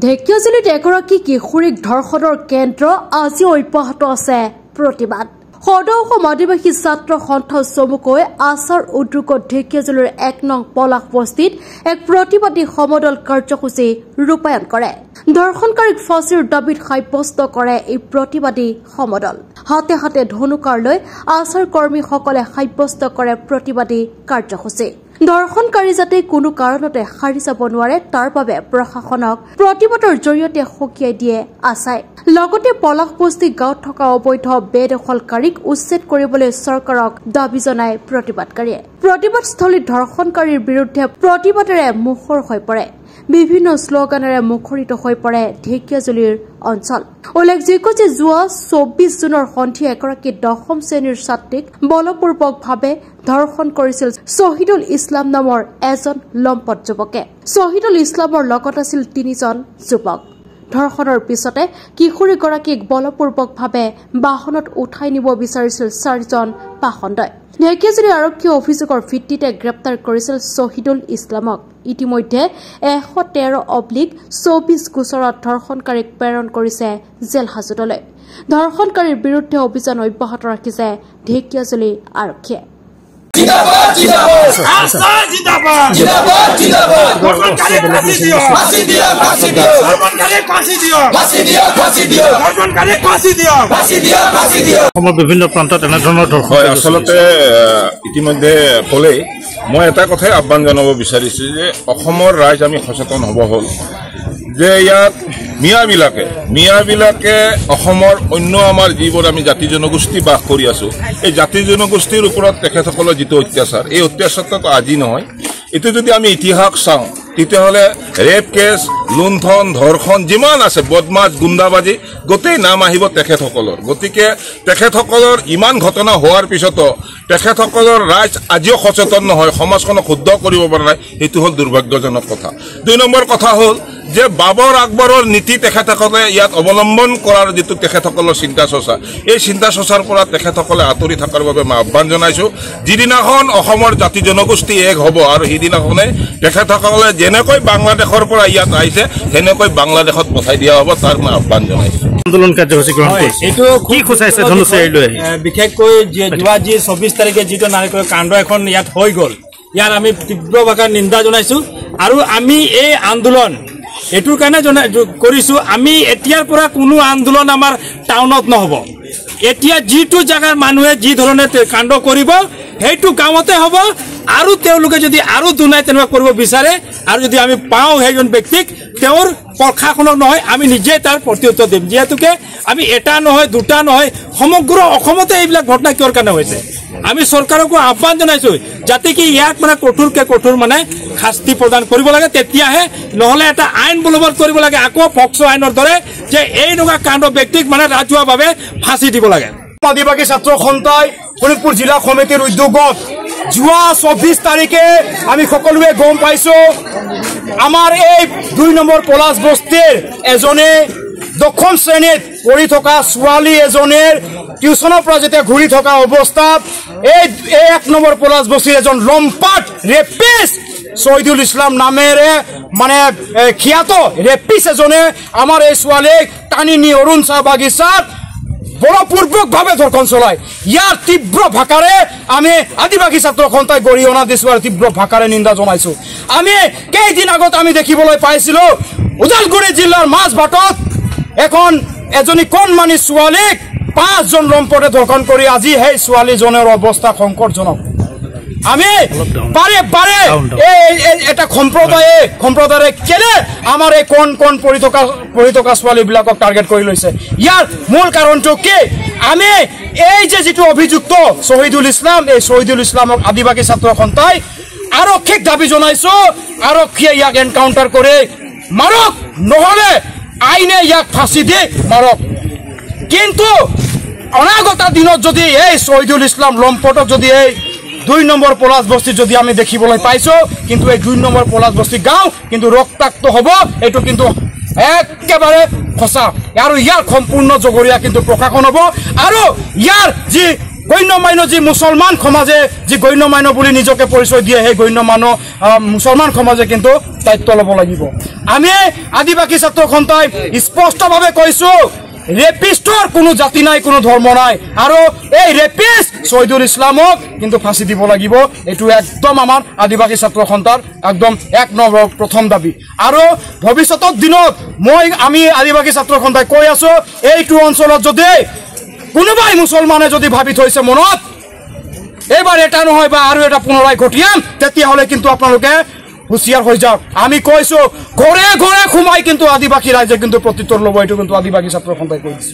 ঢেকিয়াজুলিত এগৰাকী কিশোৰীক ধৰ্ষণৰ কেন্দ্ৰ আজি অব্যাহত আছে প্ৰতিবাদ। সদৌ অসম আদিবাসী ছাত্ৰ সন্থা চমুকৈ আচাৰ উদ্যোগত ঢেকিয়াজুলিৰ ১ নং পলাশ বস্তিত এক প্ৰতিবাদী সমদল কাৰ্যসূচী ৰূপায়ণ কৰে। ধৰ্ষণকাৰীক ফাঁচীৰ দাবীত সাব্যস্ত কৰে এই প্ৰতিবাদী সমদল। হাতে হাতে ধনুকাৰ লৈ আচাৰ কৰ্মীসকলে সাব্যস্ত কৰে প্ৰতিবাদী কাৰ্যসূচী। ধৰ্ষণকাৰী যাতে কোনো কাৰণতে সাৰি যাব নোৱাৰে তাৰ বাবে প্ৰশাসনক প্ৰতিবাদৰ জৰিয়তে সকীয়াই দিয়ে আছাই। লগতে পলাশ বস্তি গাঁৱত থকা অবৈধ বেদখলকাৰীক উচ্ছেদ কৰিবলৈ চৰকাৰক দাবী জনায় প্ৰতিবাদকাৰীয়ে। প্ৰতিবাদস্থলীত ধৰ্ষণকাৰীৰ বিৰুদ্ধে প্ৰতিবাদেৰে মুখৰ হৈ পৰে। বিভিন্ন শ্লোগানেৰে মুখৰিত হৈ পৰে ঢেকিয়াজুলিৰ অঞ্চল। উল্লেখযোগ্য যে যোৱা ২৪ জুনৰ সন্ধিয়া এগৰাকী ১০ম শ্ৰেণীৰ ছাত্ৰীক বলপূৰ্বকভাৱে ধৰ্ষণ কৰিছিল শ্বহীদুল ইছলাম নামৰ এজন লম্পট যুৱকে। শ্বহীদুল ইছলামৰ লগত আছিল ৩জন যুৱক। ধৰ্ষণৰ পিছতে কিশোৰীগৰাকীক বলপূৰ্বকভাৱে বাহনত উঠাই নিব বিচাৰিছিল ৪জন পাখণ্ডই। ঢেকিয়াজুলি আৰক্ষীয়ে অভিযোগৰ ভিত্তিতে গ্ৰেপ্তাৰ কৰিছিল শ্বহীদুল ইছলামক। ইতিমধ্যে ১১৩/২৪ গোচৰত ধৰ্ষণকাৰীক প্ৰেৰণ কৰিছে জেল হাজতলৈ। ধৰ্ষণকাৰীৰ বিৰুদ্ধে অভিযান অব্যাহত ৰাখিছে ঢেকিয়াজুলি আৰক্ষীয়ে। বিভিন্ন প্ৰান্তত এনেধৰণৰ হয়। আচলতে ইতিমধ্যে ক'লেই মই এটা কথাই আহ্বান জনাব বিচাৰিছোঁ যে অসমৰ ৰাইজ আমি সচেতন হ'ব হ'ল যে ইয়াত মিয়াবিলাকে অসমৰ অন্য আমাৰ যিবোৰ আমি জাতি জনগোষ্ঠী বাস কৰি আছোঁ এই জাতি জনগোষ্ঠীৰ ওপৰত তেখেতসকলৰ যিটো অত্যাচাৰ এই অত্যাচাৰটো আজি নহয়। এইটো যদি আমি ইতিহাস চাওঁ তেতিয়াহ'লে ৰেপ কেছ, লুণ্ঠন, ধৰ্ষণ যিমান আছে বদমাছ, গুণ্ডাবাজি গোটেই নাম আহিব তেখেতসকলৰ। গতিকে তেখেতসকলৰ ইমান ঘটনা হোৱাৰ পিছতো তেখেতসকলৰ ৰাইজ আজিও সচেতন নহয়, সমাজখনক শুদ্ধ কৰিব পৰা নাই। সেইটো হ'ল দুৰ্ভাগ্যজনক কথা। ২ নম্বৰ কথা হ'ল যে বাবৰ আকবৰৰ নীতি তেখেতসকলে ইয়াত অৱলম্বন কৰাৰ যিটো তেখেতসকলৰ চিন্তা চৰ্চা এই চিন্তা চৰ্চাৰ পৰা তেখেতসকলে আঁতৰি থকাৰ বাবে মই আহ্বান জনাইছোঁ। যিদিনাখন অসমৰ জাতি জনগোষ্ঠী এক হ'ব আৰু সেইদিনাখনে তেখেতসকলে যেনেকৈ বাংলাদেশৰ পৰা ইয়াত আহিছে সেনেকৈ বাংলাদেশত পঠাই দিয়া হ'ব তাৰ মই আহ্বান জনাইছোঁ। আন্দোলন কাৰ্যসূচী গ্ৰহণ কৰিছে। এইটো কি সূচাইছে বিশেষকৈ যোৱা যি ২৪ তাৰিখে যিটো নাৰিকলৰ কাণ্ড এখন ইয়াত হৈ গ'ল ইয়াৰ আমি তীব্ৰ ভাষাত নিন্দা জনাইছোঁ। আৰু আমি এই আন্দোলন এইটোৰ কাৰণে কৰিছোঁ আমি এতিয়াৰ পৰা কোনো আন্দোলন আমাৰ টাউনত নহ'ব। এতিয়া যিটো জেগাৰ মানুহে যি ধৰণে কাণ্ড কৰিব সেইটো গাঁৱতে হ'ব। আৰু তেওঁলোকে যদি আৰু দুনাই তেনেকুৱা কৰিব বিচাৰে আৰু যদি আমি পাওঁ সেইজন ব্যক্তিক তেওঁৰ প্ৰশাসনক নহয় আমি নিজে তাৰ প্ৰত্যুত্তৰ দিম। যিহেতুকে আমি এটা নহয় দুটা নহয় সমগ্ৰ অসমতে এইবিলাক ঘটনা কিহৰ কাৰণে হৈছে। আমি চৰকাৰকো আহ্বান জনাইছোঁ যাতে কি ইয়াক মানে কঠোৰ মানে শাস্তি প্ৰদান কৰিব লাগে। তেতিয়াহে নহ'লে এটা আইন বলবৎ কৰিব লাগে আকৌ ফক্সো আইনৰ দৰে যে এনেকুৱা কাণ্ড ব্যক্তিক মানে ৰাজহুৱাভাৱে ফাঁচি দিব লাগে। আদিবাসী ছাত্ৰ সন্থাই শোণিতপুৰ জিলা সমিতিৰ উদ্যোগত যোৱা ২৪ তাৰিখে আমি সকলোৱে গম পাইছোঁ আমাৰ এই ২ নম্বৰ পলাশ বস্তিৰ এজনে ১০ম শ্ৰেণীত পঢ়ি থকা ছোৱালী এজনীৰ টিউচনৰ পৰা যেতিয়া ঘূৰি থকা অৱস্থাত এই ১ নম্বৰ পলাশ বস্তিৰ এজন লম্পাট ৰেপিষ্ট শ্বহীদুল ইছলাম নামেৰে মানে খ্যাত ৰেপিষ্ট এজনে আমাৰ এই ছোৱালীক টানি নি অৰুণ চাহ বাগিচাত বলপূৰ্বকভাৱে ধৰ্ষণ চলায়। ইয়াৰ তীব্ৰ ভাষাৰে আমি আদিবাসী ছাত্ৰ সন্থাই গৰিহণা দিছোঁ আৰু তীব্ৰ ভাষাৰে নিন্দা জনাইছোঁ। আমি কেইদিন আগত আমি দেখিবলৈ পাইছিলোঁ ওদালগুৰি জিলাৰ মাজবাটত এজনী কণমানি ছোৱালীক ৫জন লম্পটে ধৰ্ষণ কৰি আজি সেই ছোৱালীজনৰ অৱস্থা সংকটজনক। আমি বাৰে বাৰে এটা সম্প্ৰদায়ে কেলে আমাৰ এই কণ পঢ়ি থকা ছোৱালীবিলাকক টাৰ্গেট কৰি লৈছে। ইয়াৰ মূল কাৰণটো কি? আমি এই যে যিটো অভিযুক্ত শ্বহীদুল ইছলাম এই শ্বহীদুল ইছলামক আদিবাসী ছাত্ৰ সন্থাই আৰক্ষীক দাবী জনাইছোঁ আৰক্ষীয়ে ইয়াক এনকাউণ্টাৰ কৰি মাৰক, নহ'লে আইনে ইয়াক ফাঁচি দি মাৰক। কিন্তু অনাগত দিনত যদি এই শ্বহীদুল ইছলাম লম্পটক যদি এই ২ নম্বৰ পলাশ বস্তিত যদি আমি দেখিবলৈ পাইছোঁ কিন্তু এই ২ নম্বৰ পলাশ বস্তি গাঁও কিন্তু ৰক্তাক্ত হ'ব এইটো কিন্তু একেবাৰে সঁচা। আৰু ইয়াৰ সম্পূৰ্ণ জগৰীয়া কিন্তু প্ৰশাসন হ'ব আৰু ইয়াৰ যি গণ্যমান্য যি মুছলমান সমাজে যি গণ্যমান্য বুলি নিজকে পৰিচয় দিয়ে সেই গণ্যমান্য মুছলমান সমাজে কিন্তু দায়িত্ব ল'ব লাগিব আমি আদিবাসী ছাত্ৰ সন্থাই স্পষ্টভাৱে কৈছোঁ ৰেপিষ্টৰ কোনো জাতি নাই কোনো ধৰ্ম নাই আৰু এই ৰেপিষ্ট শহীদুল ইছলামক কিন্তু ফাঁচি দিব লাগিব এইটো একদম আমাৰ আদিবাসী ছাত্ৰ সন্থাৰ একদম এক নম্বৰ প্ৰথম দাবী আৰু ভৱিষ্যতৰ দিনত আমি আদিবাসী ছাত্ৰ সন্থাই কৈ আছোঁ এইটো অঞ্চলত যদি কোনোবাই মুছলমানে যদি ভাবি থৈছে মনত এইবাৰ এটা নহয় বা আৰু এটা পুনৰাই ঘটিয়াম তেতিয়াহ'লে কিন্তু আপোনালোকে হুঁচিয়াৰ হৈ যাওক আমি কৈছোঁ ঘৰে ঘৰে সোমাই কিন্তু আদিবাসী ৰাইজে কিন্তু প্ৰত্যুত্তৰ ল'ব এইটো কিন্তু আদিবাসী ছাত্ৰ সন্থাই কৈছে